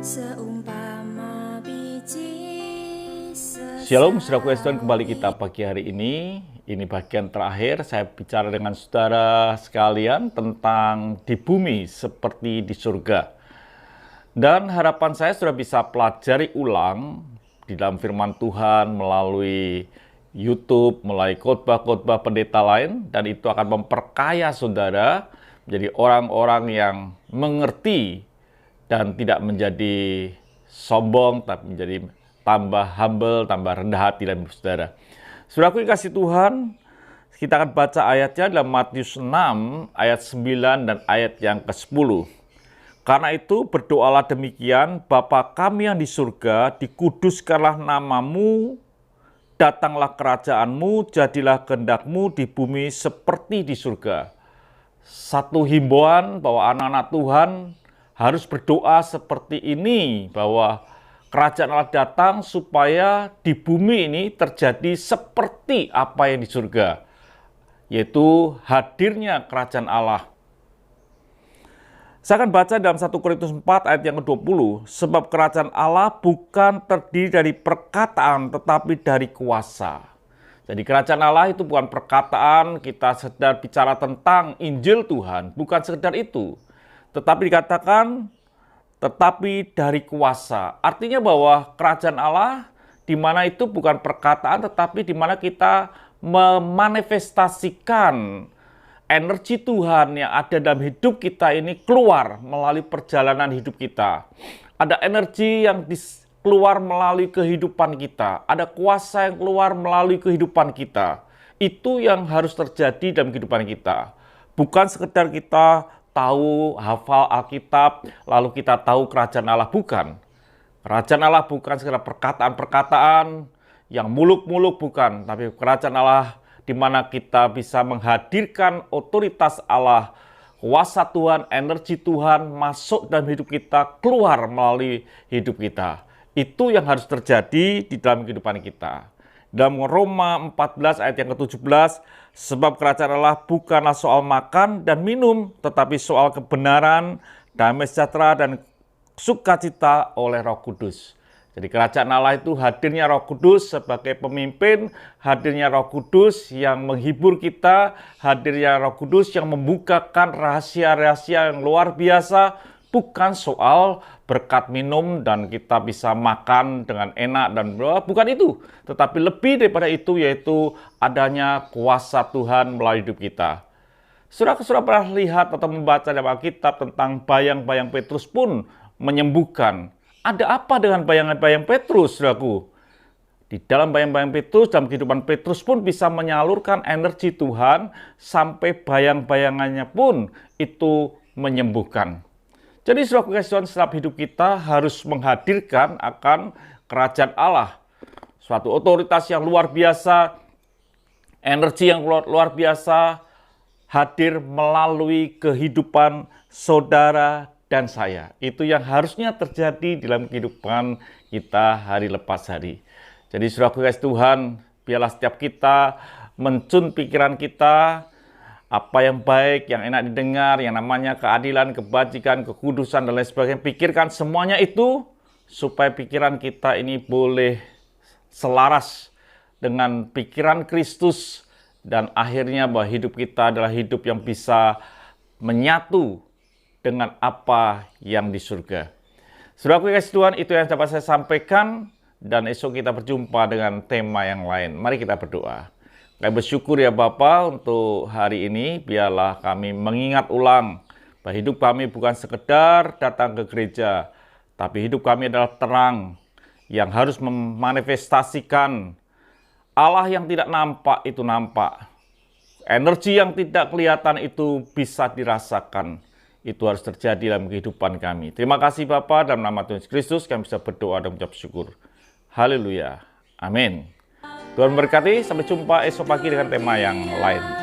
Seumpama biji Shalom, saudara Kristen, kembali kita pagi hari ini. Ini bagian terakhir saya bicara dengan saudara sekalian tentang di bumi seperti di surga. Dan harapan saya sudah bisa pelajari ulang di dalam firman Tuhan melalui YouTube, melalui khotbah-khotbah pendeta lain, dan itu akan memperkaya saudara menjadi orang-orang yang mengerti dan tidak menjadi sombong, tapi menjadi tambah humble, tambah rendah hati dalam hidup saudara. Saudaraku yang kasih Tuhan, kita akan baca ayatnya dalam Matius 6, ayat 9 dan ayat yang ke-10. Karena itu berdoalah demikian, Bapa kami yang di surga, dikuduskanlah namamu, datanglah kerajaanmu, jadilah kehendakmu di bumi seperti di surga. Satu himbauan bahwa anak-anak Tuhan harus berdoa seperti ini, bahwa kerajaan Allah datang supaya di bumi ini terjadi seperti apa yang di surga, yaitu hadirnya kerajaan Allah. Saya akan baca dalam 1 Korintus 4 ayat yang ke-20, sebab kerajaan Allah bukan terdiri dari perkataan tetapi dari kuasa. Jadi kerajaan Allah itu bukan perkataan, kita sedang bicara tentang Injil Tuhan, bukan sekedar itu. Tetapi dikatakan, tetapi dari kuasa. Artinya bahwa kerajaan Allah di mana itu bukan perkataan, tetapi di mana kita memanifestasikan energi Tuhan yang ada dalam hidup kita ini keluar melalui perjalanan hidup kita. Ada energi yang keluar melalui kehidupan kita. Ada kuasa yang keluar melalui kehidupan kita. Itu yang harus terjadi dalam kehidupan kita. Bukan sekedar kita tahu, hafal Alkitab, lalu kita tahu kerajaan Allah. Bukan. Kerajaan Allah bukan sekedar perkataan-perkataan yang muluk-muluk, bukan. Tapi kerajaan Allah di mana kita bisa menghadirkan otoritas Allah, kuasa Tuhan, energi Tuhan masuk dalam hidup kita, keluar melalui hidup kita. Itu yang harus terjadi di dalam kehidupan kita. Dalam Roma 14 ayat yang ke-17, sebab kerajaan Allah bukanlah soal makan dan minum, tetapi soal kebenaran, damai sejahtera, dan sukacita oleh Roh Kudus. Jadi kerajaan Allah itu hadirnya Roh Kudus sebagai pemimpin, hadirnya Roh Kudus yang menghibur kita, hadirnya Roh Kudus yang membukakan rahasia-rahasia yang luar biasa, bukan soal berkat minum dan kita bisa makan dengan enak dan bukan itu. Tetapi lebih daripada itu, yaitu adanya kuasa Tuhan melalui hidup kita. Saudara pernah lihat atau membaca dalam Alkitab tentang bayang-bayang Petrus pun menyembuhkan. Ada apa dengan bayang-bayang Petrus, saudaraku? Di dalam bayang-bayang Petrus, dalam kehidupan Petrus pun bisa menyalurkan energi Tuhan sampai bayang-bayangannya pun itu menyembuhkan. Jadi saudara Tuhan, setiap hidup kita harus menghadirkan akan kerajaan Allah. Suatu otoritas yang luar biasa, energi yang luar biasa, hadir melalui kehidupan saudara dan saya. Itu yang harusnya terjadi dalam kehidupan kita hari lepas hari. Jadi saudara Tuhan, biarlah setiap kita mencun pikiran kita, apa yang baik, yang enak didengar, yang namanya keadilan, kebajikan, kekudusan, dan lain sebagainya. Pikirkan semuanya itu supaya pikiran kita ini boleh selaras dengan pikiran Kristus. Dan akhirnya bahwa hidup kita adalah hidup yang bisa menyatu dengan apa yang di surga. Saudaraku yang kasih Tuhan, itu yang dapat saya sampaikan. Dan esok kita berjumpa dengan tema yang lain. Mari kita berdoa. Kami bersyukur ya Bapa untuk hari ini, biarlah kami mengingat ulang bahwa hidup kami bukan sekedar datang ke gereja, tapi hidup kami adalah terang yang harus memanifestasikan Allah yang tidak nampak itu nampak. Energi yang tidak kelihatan itu bisa dirasakan. Itu harus terjadi dalam kehidupan kami. Terima kasih Bapa, dalam nama Tuhan Yesus Kristus kami bisa berdoa dan mengucap syukur. Haleluya. Amin. Tuhan berkati, sampai jumpa esok pagi dengan tema yang lain.